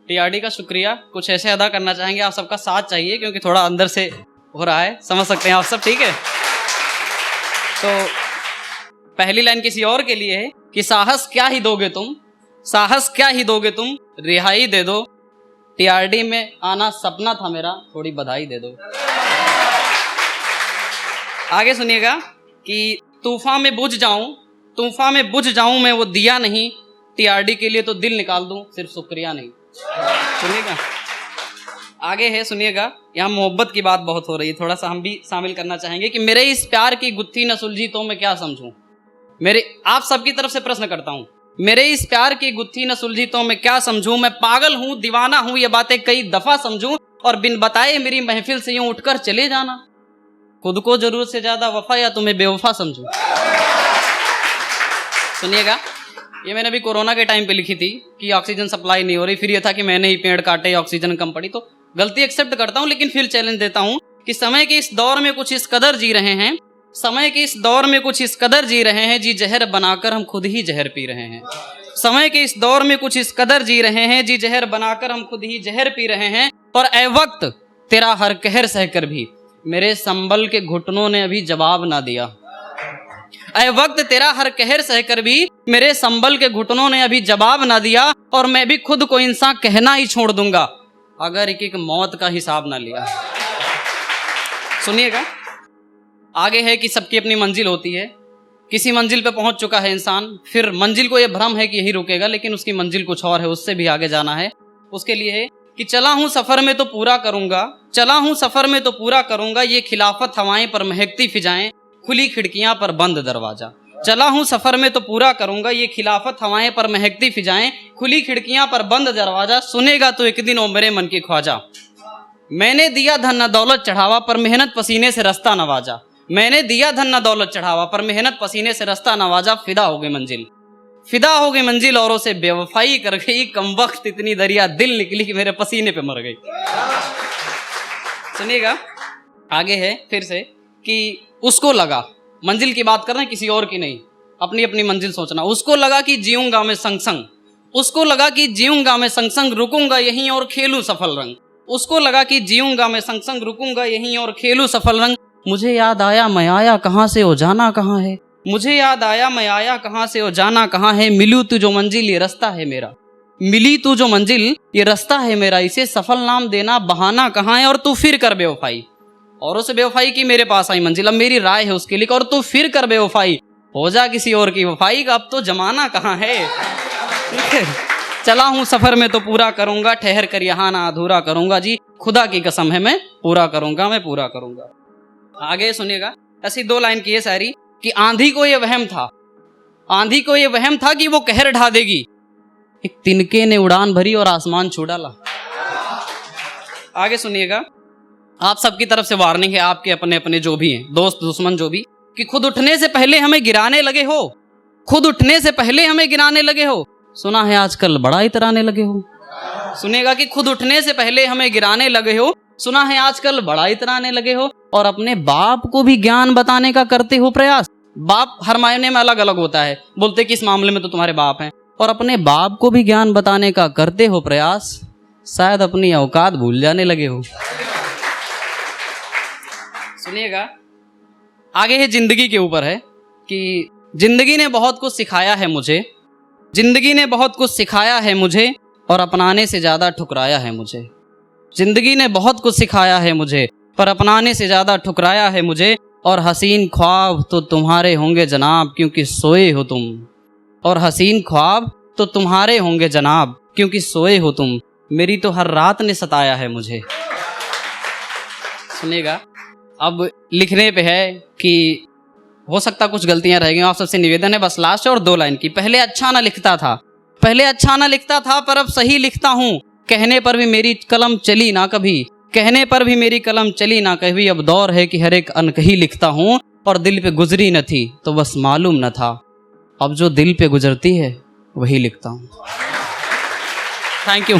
TRD का शुक्रिया कुछ ऐसे अदा करना चाहेंगे, आप सबका साथ चाहिए क्योंकि थोड़ा अंदर से हो रहा है, समझ सकते हैं आप सब, ठीक है। तो पहली लाइन किसी और के लिए है कि साहस क्या ही दोगे तुम, साहस क्या ही दोगे तुम, रिहाई दे दो, टीआरडी में आना सपना था मेरा, थोड़ी बधाई दे दो। आगे सुनिएगा कि तूफान में बुझ जाऊं, तूफान में बुझ जाऊं मैं वो दिया नहीं, टीआरडी के लिए तो दिल निकाल दूं, सिर्फ शुक्रिया नहीं। सुनिएगा आगे है, सुनिएगा, यहाँ मोहब्बत की बात बहुत हो रही है, थोड़ा सा हम भी शामिल करना चाहेंगे कि मेरे इस प्यार की गुत्थी न सुलझी तो मैं क्या समझूं। मेरे आप सबकी तरफ से प्रश्न करता हूं, मेरे इस प्यार की गुत्थी न सुलझी तो मैं क्या समझूं, मैं पागल हूं, दीवाना हूं, ये बातें कई दफा समझूं, और बिन बताए मेरी महफिल से यूं उठकर चले जाना, खुद को जरूरत से ज्यादा वफा या तुम्हें बेवफा समझूं। सुनिएगा, ये मैंने अभी कोरोना के टाइम पे लिखी थी कि ऑक्सीजन सप्लाई नहीं हो रही, फिर ये था कि मैंने ही पेड़ काटे, ऑक्सीजन कम पड़ी, तो गलती एक्सेप्ट करता हूं, लेकिन फिर चैलेंज देता हूं कि समय के इस दौर में कुछ इस कदर जी रहे हैं, समय के इस दौर में कुछ इस कदर जी रहे हैं, जी जहर बनाकर हम खुद ही जहर पी रहे हैं। समय के इस दौर में कुछ इस कदर जी रहे हैं, जी जहर बनाकर हम खुद ही जहर पी रहे हैं, और ए वक्त तेरा हर कहर सहकर भी मेरे संबल के घुटनों ने अभी जवाब ना दिया, ऐ वक्त तेरा हर कहर सहकर भी मेरे संबल के घुटनों ने अभी जवाब ना दिया, और मैं भी खुद को इंसान कहना ही छोड़ दूंगा अगर एक एक मौत का हिसाब ना लिया। सुनिएगा, आगे है कि सबकी अपनी मंजिल होती है, किसी मंजिल पे पहुंच चुका है इंसान, फिर मंजिल को यह भ्रम है कि यही रुकेगा, लेकिन उसकी मंजिल कुछ और है, उससे भी आगे जाना है। उसके लिए है कि चला हूं सफर में तो पूरा करूंगा, चला हूं सफर में तो पूरा करूंगा, ये खिलाफत हवाएं पर महकती फिजाएं, खुली खिड़कियां पर बंद दरवाजा। चला हूं सफर में तो पूरा करूंगा, ये खिलाफत हवाएं पर महकती फिजाएं, खुली खिड़कियां पर बंद दरवाजा, सुनेगा तो एक दिन ओ मेरे मन की ख्वाजा। मैंने दिया धन न दौलत चढ़ावा, पर मेहनत पसीने से रास्ता नवाजा, मैंने दिया धन न दौलत चढ़ावा, पर मेहनत पसीने से रास्ता नवाजा, फिदा हो गई मंजिल, फिदा हो गई मंजिल, औरों से बेवफाई कर गई, कम वक्त इतनी दरिया दिल निकली कि मेरे पसीने पे मर गई। सुनिएगा, आगे है फिर से कि उसको लगा, मंजिल की बात कर रहे हैं, किसी और की नहीं, अपनी अपनी मंजिल सोचना। उसको लगा कि जीऊंगा मैं संग संग, उसको लगा कि जीऊंगा मैं संग संग, रुकूंगा यहीं और खेलूं सफल रंग, उसको लगा कि जीऊंगा मैं संग संग, रुकूंगा यहीं और खेलूं सफल रंग। मुझे याद आया मैं आया कहाँ से, ओ जाना कहाँ है, मुझे याद आया मैं आया कहाँ से, ओ जाना कहाँ है, मिलूं तू जो मंजिल ये रास्ता है मेरा, मिली तू जो मंजिल ये रास्ता है मेरा, इसे सफल नाम देना बहाना कहाँ है, और तू फिर कर बेवफाई, औरों से बेवफाई की मेरे पास आई मंजिल, अब मेरी राय है उसके लिए, और तू फिर कर बेवफाई, हो जा किसी और की वफाई का, अब तो जमाना कहाँ है। चला हूं सफर में तो पूरा करूंगा, ठहर कर यहाँ ना अधूरा करूंगा, जी खुदा की कसम है मैं पूरा करूंगा, मैं पूरा करूंगा। आगे सुनिएगा, ऐसी 2 लाइन की है शायरी कि आंधी को ये वहम था, आंधी को ये वहम था कि वो कहर ढा देगी, एक तिनके ने उड़ान भरी और आसमान छू डाला। आगे सुनिएगा, आप सबकी तरफ से वार्निंग है, आपके अपने अपने जो भी हैं, दोस्त दुश्मन जो भी, कि खुद उठने से पहले हमें गिराने लगे हो, खुद उठने से पहले हमें गिराने लगे हो, सुना है आजकल बड़ा इतराने लगे हो। सुनेगा कि खुद उठने से पहले हमें गिराने लगे हो, सुना है आजकल बड़ा इतराने लगे हो, और अपने बाप को भी ज्ञान बताने का करते हो प्रयास। बाप हर मायने में अलग अलग होता है, बोलते कि इस मामले में तो तुम्हारे बाप हैं, और अपने बाप को भी ज्ञान बताने का करते हो प्रयास, शायद अपनी औकात भूल जाने लगे हो। सुनिएगा, आगे है जिंदगी के ऊपर है कि जिंदगी ने बहुत कुछ सिखाया है मुझे, जिंदगी ने बहुत कुछ सिखाया है मुझे, और अपनाने से ज्यादा ठुकराया है मुझे, जिंदगी ने बहुत कुछ सिखाया है मुझे, पर अपनाने से ज्यादा ठुकराया है मुझे, और हसीन ख्वाब तो तुम्हारे होंगे जनाब क्योंकि सोए हो तुम, और हसीन ख्वाब तो तुम्हारे होंगे जनाब क्योंकि सोए हो तुम, मेरी तो हर रात ने सताया है मुझे। सुनिएगा, अब लिखने पे है कि हो सकता कुछ गलतियां रह गई, आप सबसे निवेदन है बस लास्ट और 2 लाइन की। पहले अच्छा ना लिखता था, पहले अच्छा ना लिखता था, पर अब सही लिखता हूँ, कहने पर भी मेरी कलम चली ना कभी, कहने पर भी मेरी कलम चली ना कभी, अब दौर है कि हर एक अनकही लिखता हूँ, और दिल पे गुजरी न थी तो बस मालूम न था, अब जो दिल पे गुजरती है वही लिखता हूँ। Thank you.